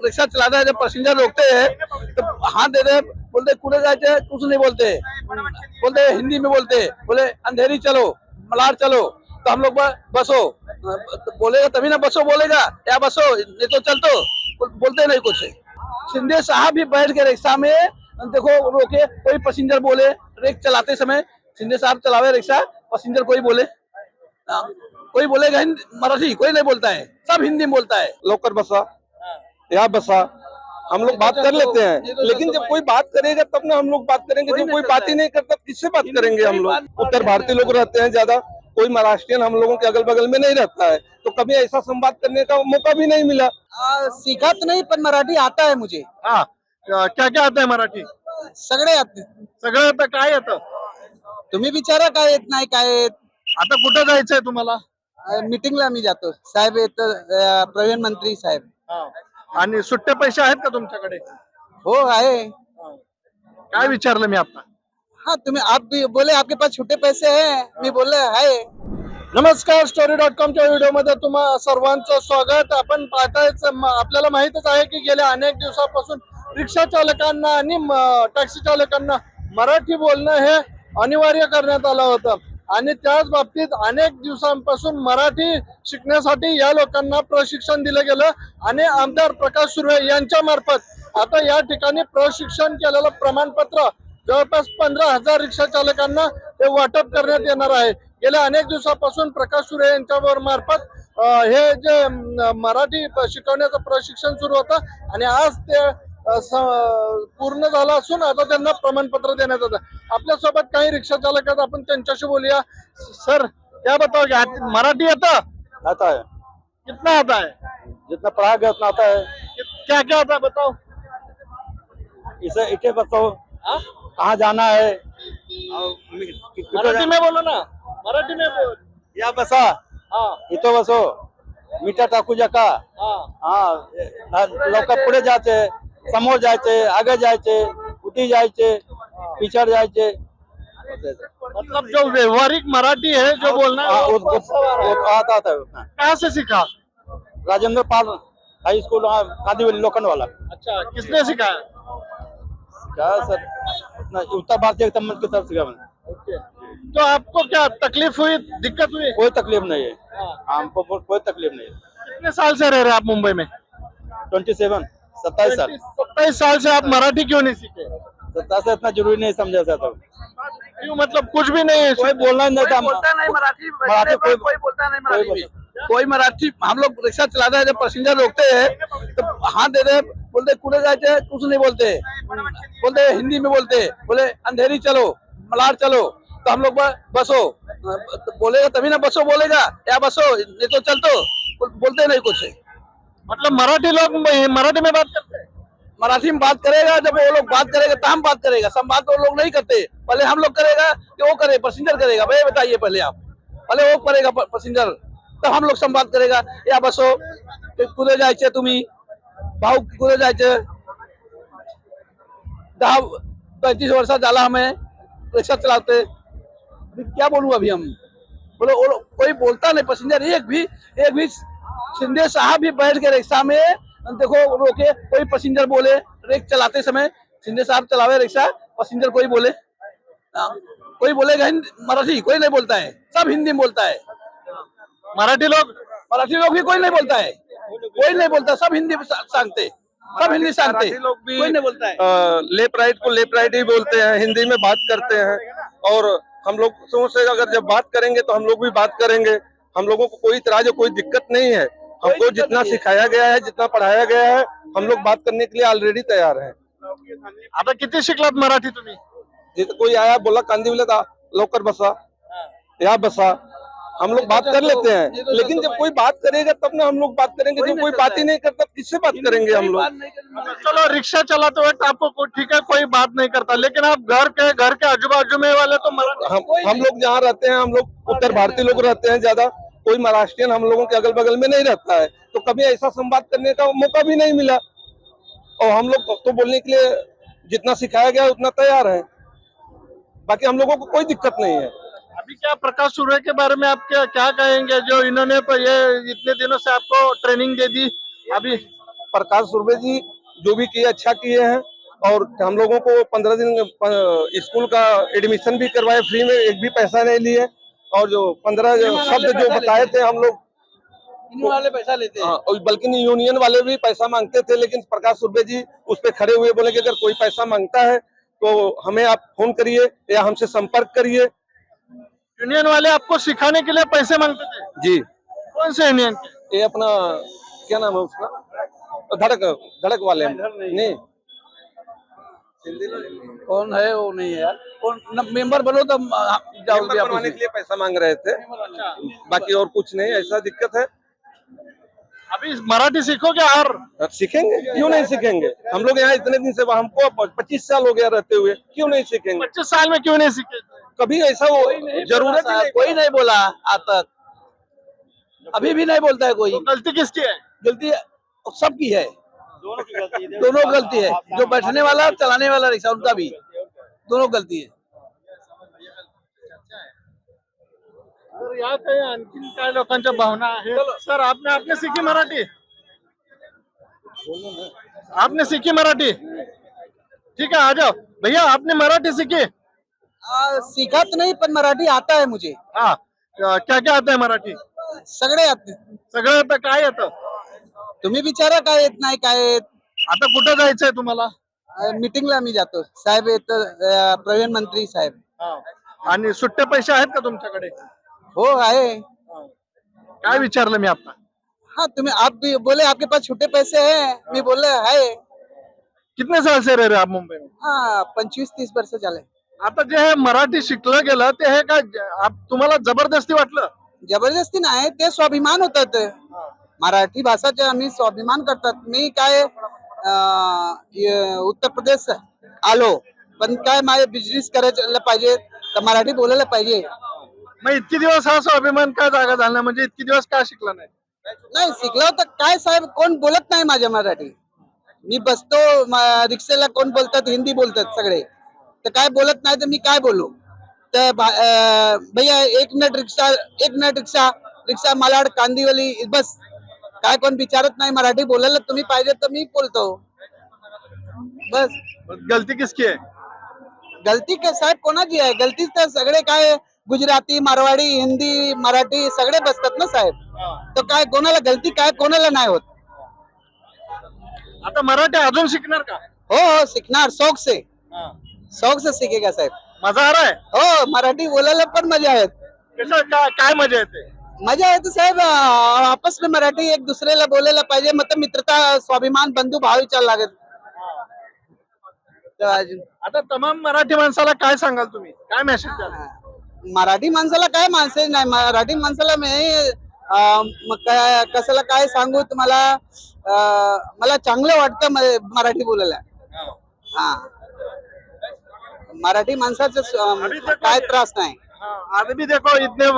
Rickshaw चलाता है, जब पैसेंजर रोकते हैं तो हाथ देते हैं, बोलते कुड़े जाते, कुछ नहीं बोलते, बोलते हिंदी में बोलते, बोले अंधेरी चलो, मलार चलो, तो हम लोग बसो बोलेगा तभी ना बसो बोलेगा, या बसो नहीं तो चल, तो बोलते नहीं कुछ। शिंदे साहब भी बैठ के रिक्शा में देखो रोके, कोई पैसेंजर बोले रिक्शा चलाते समय, शिंदे साहब चलावे रिक्शा, पैसेंजर कोई बोले, कोई बोलेगा मराठी, कोई नहीं बोलता है, सब हिंदी में बोलता है। लवकर बसा या बसा, हम लोग बात कर लेते हैं, लेकिन जब कोई बात करेगा तब ना हम लोग बात करेंगे। जो कोई बात ही नहीं करता किससे बात करेंगे हम लोग। उत्तर भारतीय लोग रहते हैं ज्यादा, कोई महाराष्ट्रियन हम लोगों के अगल बगल में नहीं रहता है, तो कभी ऐसा संवाद करने का मौका भी नहीं मिला। सीखा तो नहीं, पर मराठी आता है मुझे। हा क्या क्या आता है मराठी? सगळे आते. सगळं आता काय येतं? तुम्ही विचारा काय येत नाही काय येत. आता कुठं जायचंय तुम्हाला? मीटिंगला मी जातो, साहेब येत, प्रधानमंत्री साहेब. आणि सुट्टे पैसे आहेत का तुमच्याकडे? हो आहे. काय विचारलं मी आता? हाँ तुम्ही आप भी बोले आपके पास छोटे पैसे हैं, मी बोलले आहे. नमस्कार, Story.com च्या व्हिडिओमध्ये तुम्हा सर्वांचं स्वागत. आपण पाहतायच, आपल्याला माहितच आहे की गेल्या अनेक दिवसापासून रिक्षा चालकांना आणि टॅक्सी चालकांना मराठी बोलणं हे अनिवार्य करण्यात आलं होतं, आणि त्याच बाबतीत अनेक दिवसांपासून मराठी शिकण्यासाठी या लोकांना प्रशिक्षण दिलं गेलं, आणि आमदार प्रकाश सुर्वे यांच्या मार्फत आता या ठिकाणी प्रशिक्षण केलेलं प्रमाणपत्र जवळपास 15,000 रिक्षा चालकांना हे वाटप करण्यात येणार आहे. गेल्या अनेक दिवसापासून प्रकाश सुर्वे यांच्या मार्फत हे जे मराठी शिकवण्याचं प्रशिक्षण सुरू होतं, आणि आज ते पूर्ण झालं असून आता त्यांना प्रमाणपत्र देण्यात येतं. आपल्या सोबत काही रिक्षा चालक आहेत, आपण त्यांच्याशी बोलूया. सर क्या बताओगे, मराठी आता आता है, कितना आता है? जितना पढ़ा गया उतना आता है। क्या क्या आता है बताओ? इसे इटे बताओ, कहाँ जाना है, मराठी में बोलो ना, मराठी में बोल. या बसा, हाँ इथं बसो, मीठा टाकू का, हाँ लवकर पुढे जायचे, समोर जायचे, आगे जायचे, उठी जायचे, पिछड़ जायचे। मतलब जो व्यवहारिक मराठी है जो बोलना है वो आता है उतना। कहाँ से सीखा? राजेंद्र पाल हाई स्कूल, कांदीवली लोखंड वाला। अच्छा, किसने सिखाया? क्या सर, उत्तर भारतीय मंच की तरफ से ओके, तो आपको क्या तकलीफ हुई, दिक्कत हुई? कोई तकलीफ नहीं है, हाँ. हमको कोई तकलीफ नहीं है। कितने साल से रह रहे हैं आप मुंबई में? 27 साल। 27 साल से आप मराठी क्यों नहीं सीखे? 27 से इतना जरूरी नहीं समझा जाता। क्यों, मतलब कुछ भी नहीं? कोई बोलना नहीं था, बोलता नहीं मराठी, कोई बोलता नहीं मराठी में, कोई मराठी। हम लोग रिक्शा चलाता है, जब पैसेंजर रोकते हैं तो हाथ देते हैं, बोलते कुड़े जाते, कुछ नहीं बोलते, बोलते हिंदी में बोलते, बोले अंधेरी चलो, मलार चलो, तो हम लोग बसो बोलेगा तभी ना बसो बोलेगा, या बसो नहीं तो चल, तो बोलते नहीं कुछ। मतलब मराठी लोग मराठी में बात करते हैं? मराठी में बात करेगा, जब वो लोग बात करेगा तो हम बात करेगा, संवाद तो लोग नहीं करते, पहले हम लोग करेगा कि वो करे, पैसेंजर करेगा। भाई बताइए पहले आप, पहले वो करेगा पैसेंजर, तब हम लोग संवाद करेगा, या बसो कुठे जायचे तुम्ही, भाऊ कुठे जायचे, 10-35 वर्ष झाला हमें रिक्शा चलाते, अभी क्या बोलूं अभी हम, बोलो कोई बोलता नहीं पैसेंजर, एक भी शिंदे साहब भी बैठ के रिक्शा में देखो रोके, कोई पैसेंजर बोले रिक्शा चलाते समय, शिंदे साहब चलावे रिक्शा, पैसेंजर कोई बोले, कोई बोलेगा मराठी, कोई नहीं बोलता है, सब हिंदी में बोलता है। मराठी लोग भी कोई नहीं बोलता है, कोई नहीं बोलता, सब हिंदी सांगते, सब हिंदी सांगते, लोग भी कोई नहीं बोलता है। लेफ्ट राइट को लेफ्ट राइट ही बोलते हैं, हिंदी में बात करते हैं, और हम लोग सोच रहे अगर जब बात करेंगे तो हम लोग भी बात करेंगे। हम लोगों को कोई तरह कोई दिक्कत नहीं है, हमको जितना सिखाया गया है, जितना पढ़ाया गया है, हम लोग बात करने के लिए ऑलरेडी तैयार हैं। आता किती शिकलात मराठी तुम्ही? जितना कोई आया बोला कांदीवली था, लवकर बसा या बसा, हम लोग बात कर लेते हैं, लेकिन जब कोई बात करेगा तब ना हम लोग बात करेंगे। जो कोई बात ही नहीं करता किससे बात करेंगे हम लोग। चलो, रिक्शा चलाते वक्त आपको ठीक है कोई बात नहीं करता, लेकिन आप घर के आजू बाजू में वाले तो मराठी। हम लोग जहाँ रहते हैं, हम लोग उत्तर भारतीय लोग रहते हैं ज्यादा, कोई महाराष्ट्रियन हम लोगों के अगल बगल में नहीं रहता है, तो कभी ऐसा संवाद करने का मौका भी नहीं मिला, और हम लोग तो बोलने के लिए जितना सिखाया गया उतना तैयार है, बाकी हम लोगों को कोई दिक्कत नहीं है। अभी क्या प्रकाश सुर्वे के बारे में आप क्या कहेंगे, जो इन्होंने ये इतने दिनों से आपको ट्रेनिंग दे दी? अभी प्रकाश सुर्वे जी जो भी किए अच्छा किए हैं, और हम लोगों को 15 दिन स्कूल का एडमिशन भी करवाए फ्री में, एक भी पैसा नहीं लिए। और जो 15 शब्द जो बताए थे हम लोग, यूनियन वाले पैसा लेते हैं। हाँ, और बल्कि यूनियन वाले भी पैसा मांगते थे, लेकिन प्रकाश सुर्वे जी उस पे खड़े हुए, बोले कि अगर कोई पैसा मांगता है तो हमें आप फोन करिए या हमसे संपर्क करिए। यूनियन वाले आपको सिखाने के लिए पैसे मांगते थे? जी, कौन से यूनियन के? ये अपना क्या नाम है उसका, धड़क धड़क वाले नहीं, कौन है वो नहीं है यार, कौन मेंबर बनो तो जाओगे मेंबर बनवाने के लिए पैसा मांग रहे थे, बाकी और कुछ नहीं। ऐसा दिक्कत है। अभी मराठी सीखोगे और अब सीखेंगे, क्यों नहीं सीखेंगे? हम लोग यहाँ इतने दिन से, हमको 25 साल हो गया रहते हुए, क्यों नहीं सीखेंगे? 25 साल में क्यों नहीं सीखे? कभी ऐसा वो जरूरत ही नहीं। कोई नहीं बोला आज तक, अभी भी नहीं बोलता है कोई। तो गलती किसकी है? गलती सबकी है, दोनों गलती है, जो बैठने वाला चलाने वाला रिक्शा उनका भी, दोनों गलती है। तर या काही आणखीन काय लोकांच्या भावना आहेत? सर आपने सीखी मराठी? आपने सीखी मराठी? ठीक है, आ जाओ भैया, आपने मराठी सीखी? सीखा तो नहीं पर मराठी आता है मुझे, हाँ, क्या क्या आता है मराठी? सगळे आते. सगळं आता काय येतं? तुम्ही विचारा काय येत नाही काय येत. आता कुठं जायचंय तुम्हाला? मीटिंगला मी जातो, साहेब येत, प्रवीण मंत्री साहेब. हा. आणि सुट्टे पैसे आहेत का तुमच्याकडे? हो आहे. काय विचारलं मी आता? हाँ तुम्हें आप भी बोले आपके पास छुट्टे पैसे हैं, मी बोलले है. कितने साल से रह रहे आप मुंबई में? हाँ 25-30 वर्ष झाले. आता जे हे मराठी शिकलं गेलं ते हे काय तुम्हाला जबरदस्ती वाटलं? जबरदस्ती नाही, ते स्वाभिमान होतात. मराठी भाषाचे आम्ही स्वाभिमान करतात. मी काय उत्तर प्रदेश आलो, पण काय माझे बिझनेस करायला पाहिजे तर मराठी बोलायला पाहिजे. मग इतकी दिवस हा स्वाभिमान काय जागा झाला, म्हणजे इतकी दिवस का शिकला नाही? नाही शिकलो तर काय साहेब, कोण बोलत नाही माझ्या मराठी. मी बसतो रिक्षेला, कोण बोलतात हिंदी बोलतात सगळे, तर काय बोलत नाही तर मी काय बोलू. तर भैया एक मिनिट रिक्षा रिक्षा मालाड कांदिवली बस, काय कोण विचारत नाही. मराठी बोलायला तुम्ही पाहिजे तर मी बोलतो बस. गलती किसकी आहे? गलती काय साहेब कोणाची आहे? गलती तर सगळे काय गुजराती, मारवाडी, हिंदी, मराठी सगळे बसतात ना साहेब. तर काय कोणाला गलती काय कोणाला नाही होत. आता मराठी अजून शिकणार का? हो हो सीखणार, शौक से सीखेगा साहेब. मजा आ रहा है? हो मराठी बोलायला पण मजा आहे. कसं काय मजा येते? मजा येते साहेब, आपस में मराठी एक दुसऱ्याला बोलायला पाहिजे, मतलब मित्रता, स्वाभिमान, बंधू भाव विचार लागत. आता तमाम मराठी माणसाला काय सांगाल तुम्ही? काय मेसेज द्याल? मराठी माणसाला काय माणसं नाही, मराठी माणसाला मी कशाला काय सांगू तुम्हाला. मला चांगलं वाटतं मराठी बोलायला. हा मराठी माणसाचं काय त्रास नाही. आज भी देखो इतने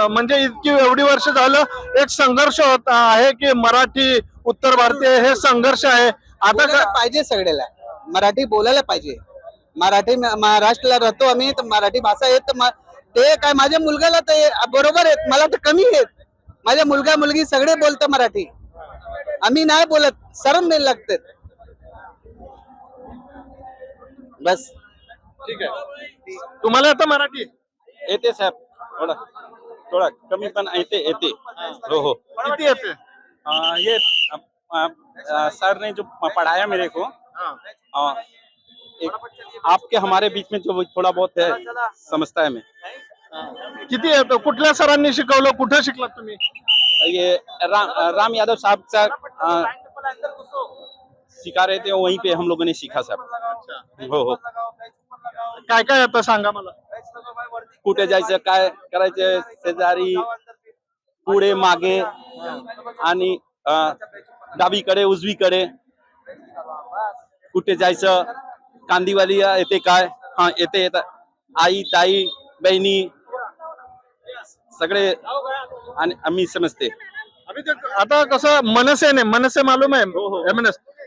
म्हणजे इतकी एवढी वर्ष झालं एक संघर्ष होत आहे की मराठी उत्तर भारतीय हे संघर्ष आहे. आता बोलायला पाहिजे सगळ्याला, मराठी बोलायला पाहिजे. मराठी महाराष्ट्राला राहतो आम्ही, तर मराठी भाषा येत. ते काय माझ्या मुलगाला तर बरोबर आहेत, मला तर कमी आहेत. माझ्या मुलगा मुलगी सगळे बोलतात मराठी, आम्ही नाही बोलत, शरम नाही लागते बस. ठीक आहे, तुम्हाला आता मराठी येते साहेब, थोडा थोडा कमी पण येते. हो हो, किती येते? ये सर ने जो पढ़ाया मेरे को, एक आपके हमारे बीच में जो थोड़ा बहुत है समझता है मैं. किती येतं? कुठल्या सरांनी शिकवलं? कुठे शिकलात तुम्ही? ये राम यादव साहब का सिखा रहे थे, वहीं पे हम लोगों ने सीखा साहब. हो हो, काय काय येतं सांगा मला. कुठे जायचं, काय करायचं, शेजारी, पुढे मागे, आणि डावीकडे उजवीकडे कुठे जायचं, कांदीवाली येते काय, हा येते आई ताई बहिणी सगळे आणि आम्ही समजते. आता कसं मनसे मालूम आहे,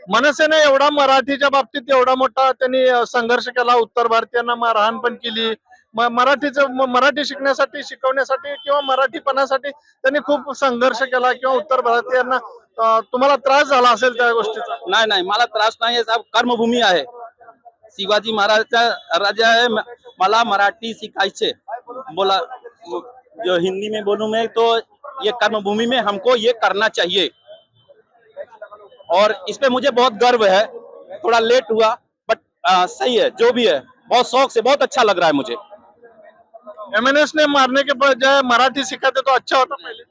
मनसेने एवढा मराठीच्या बाबतीत एवढा मोठा त्यांनी संघर्ष केला. उत्तर भारतीयांना मारहाण पण केली, मराठी शिकवण्यासाठी किंवा मराठीपणासाठी त्यांनी खूप संघर्ष केला किंवा उत्तर भारतीयांना तुम्हाला त्रास झाला असेल त्या गोष्टीचा? नाही नाही, मला त्रास नाही आहे साहेब. कर्मभूमी आहे. शिवाजी महाराजचा राजा आहे. मला मराठी शिकायचे. बोला जो हिंदी में बोलूं मैं तो ये कर्मभूमि में हमको ये करना चाहिए और इस पे मुझे बहुत गर्व है. थोड़ा लेट हुआ बट सही है जो भी है. बहुत शौक से, बहुत अच्छा लग रहा है मुझे. एमएनएस ने मारने के बजाय मराठी सिखाते तो अच्छा होता पहले.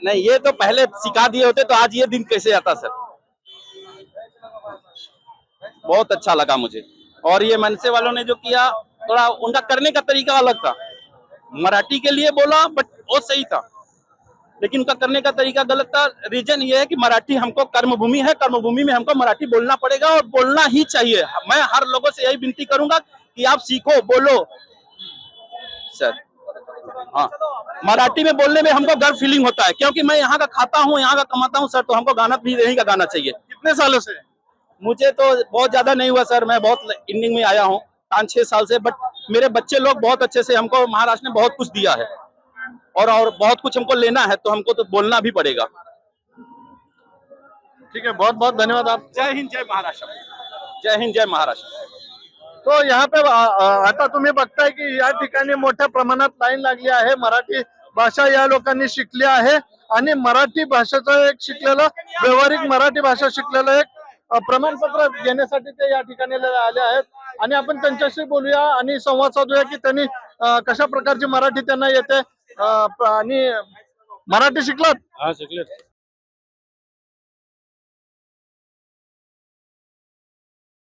नहीं, ये तो पहले सिखा दिए होते तो आज ये दिन कैसे आता सर. बहुत अच्छा लगा मुझे. और ये मनसे वालों ने जो किया, थोड़ा उनका करने का तरीका अलग था. मराठी के लिए बोला बट वो सही था, लेकिन उनका करने का तरीका गलत था. रीजन ये है कि मराठी हमको कर्मभूमि है, कर्मभूमि में हमको मराठी बोलना पड़ेगा और बोलना ही चाहिए. मैं हर लोगों से यही विनती करूंगा कि आप सीखो, बोलो सर. हाँ, मराठी में बोलने में हमको गर्व फीलिंग होता है, क्योंकि मैं यहाँ का खाता हूँ, यहाँ का कमाता हूँ सर. तो हमको गाना भी यहीं का गाना चाहिए. कितने सालों से? मुझे तो बहुत ज्यादा नहीं हुआ सर. मैं बहुत इंडिंग में आया हूँ 5-6 साल से. बट मेरे बच्चे लोग बहुत अच्छे से, हमको महाराष्ट्र ने बहुत कुछ दिया है और बहुत कुछ हमको लेना है, तो हमको तो बोलना भी पड़ेगा. ठीक है, बहुत बहुत धन्यवाद. आप जय हिंद, जय महाराष्ट्र. जय हिंद, जय महाराष्ट्र. तो यहाँ पे आता तुम्ही बघताय की या ठिकाणी मोठ्या प्रमाणात लाईन लागली आहे. मराठी भाषा या लोकांनी शिकली आहे आणि मराठी भाषेचं एक शिकलेलं, व्यावहारिक मराठी भाषा शिकलेलं एक प्रमाणपत्र घेण्यासाठी ते या ठिकाणी आले आहेत. आणि आपण त्यांच्याशी बोलूया आणि संवाद साधूया की त्यांनी कशा प्रकारची मराठी त्यांना येते. आणि मराठी शिकलात? हाँ शिकले.